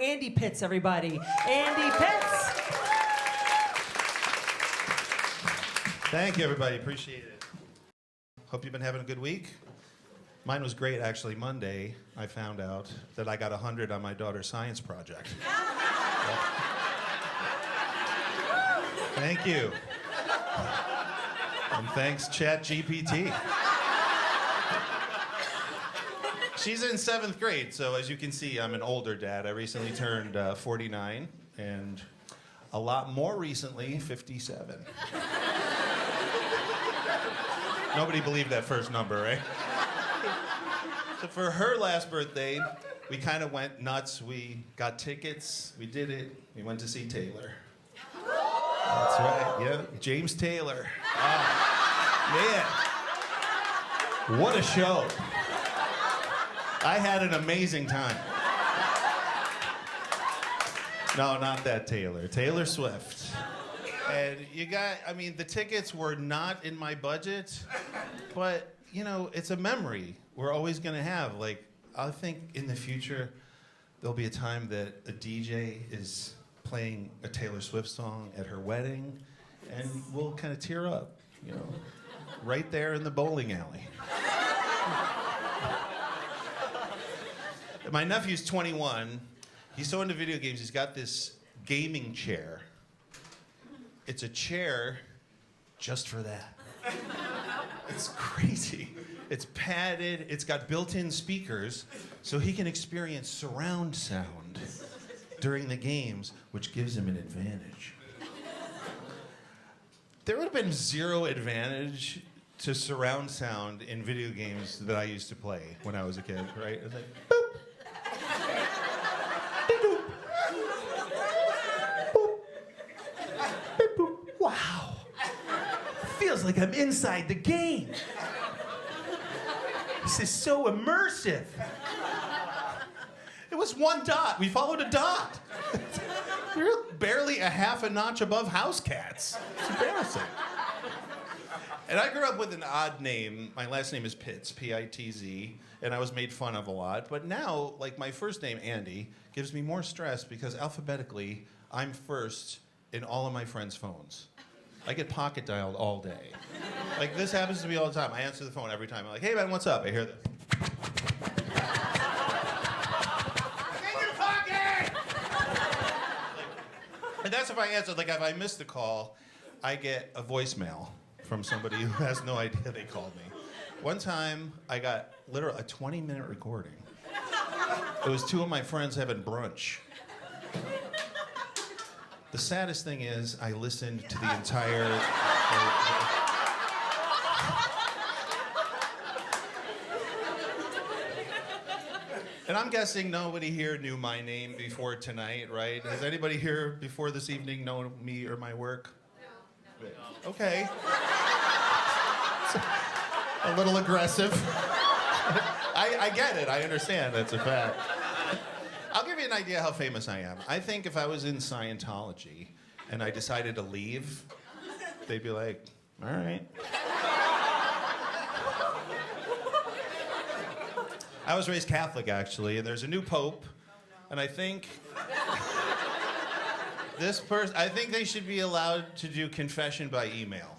Andy Pitz, everybody. Andy Pitz. Thank you, everybody. Appreciate it. Hope you've been having a good week. Mine was great, actually. Monday, I found out that I got 100 on my daughter's science project. Thank you. And thanks, ChatGPT. She's in 7th grade, so as you can see, I'm an older dad. I recently turned 49, and a lot more recently, 57. Nobody believed that first number, right? So for her last birthday, we kind of went nuts. We got tickets. We did it. We went to see Taylor. That's right, yeah. James Taylor. Oh, man. What a show. I had an amazing time. No, not that Taylor. Taylor Swift. And the tickets were not in my budget, but, it's a memory we're always going to have. Like, I think in the future, there'll be a time that a DJ is playing a Taylor Swift song at her wedding, and we'll kind of tear up, right there in the bowling alley. My nephew's 21. He's so into video games, he's got this gaming chair. It's a chair just for that. It's crazy. It's padded, it's got built-in speakers, so he can experience surround sound during the games, which gives him an advantage. There would have been zero advantage to surround sound in video games that I used to play when I was a kid, right? It was like, boop. Wow. Feels like I'm inside the game. This is so immersive. It was one dot. We followed a dot. We're barely a half a notch above house cats. It's embarrassing. And I grew up with an odd name. My last name is Pitz, P-I-T-Z, and I was made fun of a lot. But now, my first name, Andy, gives me more stress because alphabetically, I'm first in all of my friends' phones. I get pocket dialed all day. This happens to me all the time. I answer the phone every time. I'm like, hey, man, what's up? I hear this. In your pocket! And that's if I answer. If I miss the call, I get a voicemail from somebody who has no idea they called me. One time, I got literally a 20-minute recording. It was two of my friends having brunch. The saddest thing is, I listened to the entire... And I'm guessing nobody here knew my name before tonight, right? Has anybody here before this evening known me or my work? No. Okay. A little aggressive. I get it. I understand. That's a fact. I'll give you an idea how famous I am. I think if I was in Scientology and I decided to leave, they'd be like, all right. I was raised Catholic, actually, and there's a new pope, and I think I think they should be allowed to do confession by email.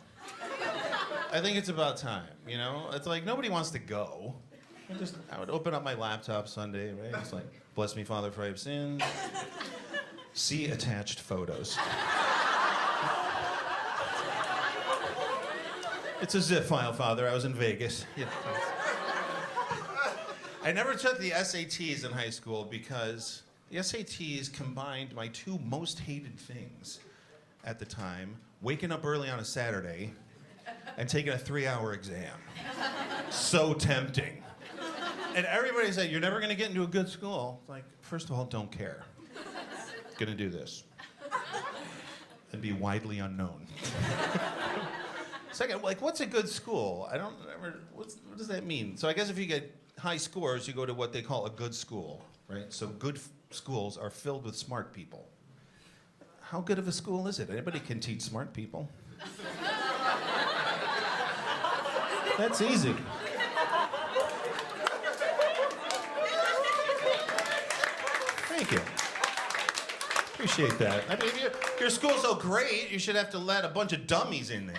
I think it's about time, It's like, nobody wants to go. I would open up my laptop Sunday, right? It's like, bless me, Father, for I have sinned. See attached photos. It's a zip file, Father. I was in Vegas. Yeah. I never took the SATs in high school because the SATs combined my two most hated things at the time, waking up early on a Saturday and taking a 3-hour exam. So tempting. And everybody said, you're never going to get into a good school. It's like, first of all, don't care. Going to do this. And be widely unknown. Second, what's a good school? What does that mean? So I guess if you get high scores, you go to what they call a good school, right? So good schools are filled with smart people. How good of a school is it? Anybody can teach smart people. That's easy. Thank you. Appreciate that. I mean, if your school's so great, you should have to let a bunch of dummies in there.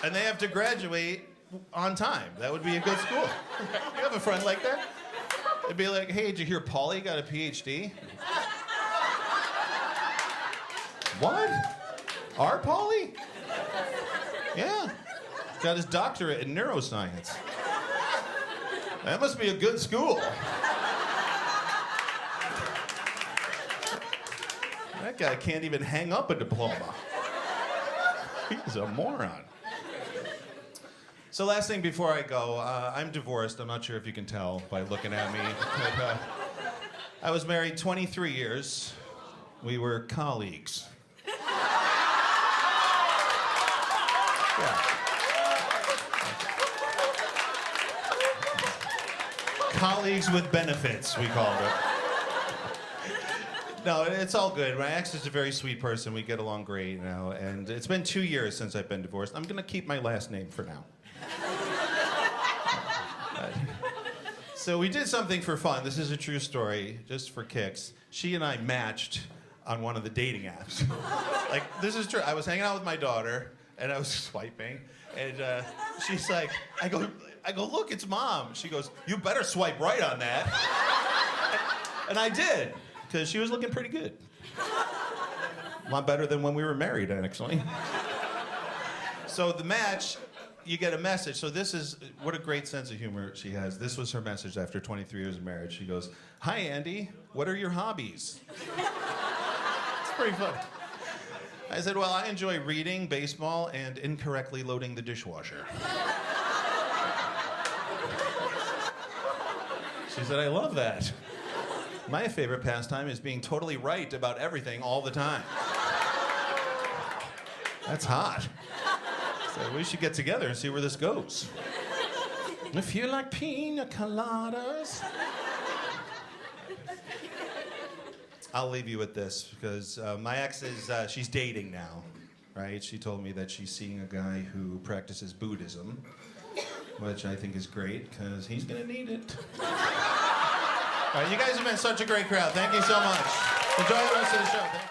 And they have to graduate on time. That would be a good school. You have a friend like that? It'd be like, hey, did you hear Paulie got a PhD? What? Our Paulie? Yeah. Got his doctorate in neuroscience. That must be a good school. That guy can't even hang up a diploma. He's a moron. So last thing before I go, I'm divorced. I'm not sure if you can tell by looking at me. But, I was married 23 years. We were colleagues. Yeah. Colleagues with benefits, we called it. No, it's all good. My ex is a very sweet person. We get along great now. And it's been 2 years since I've been divorced. I'm going to keep my last name for now. So we did something for fun. This is a true story, just for kicks. She and I matched on one of the dating apps. Like, this is true. I was hanging out with my daughter, and I was swiping. And she's like, I go, look, it's Mom. She goes, you better swipe right on that. And I did. Because she was looking pretty good. A lot better than when we were married, actually. So the match, you get a message. So this is, what a great sense of humor she has. This was her message after 23 years of marriage. She goes, hi, Andy, what are your hobbies? It's pretty funny. I said, well, I enjoy reading, baseball, and incorrectly loading the dishwasher. She said, I love that. My favorite pastime is being totally right about everything all the time. That's hot. So we should get together and see where this goes. If you like pina coladas. I'll leave you with this because my ex is, she's dating now, right? She told me that she's seeing a guy who practices Buddhism, which I think is great because he's gonna need it. All right, you guys have been such a great crowd. Thank you so much. Enjoy the rest of the show. Thank you.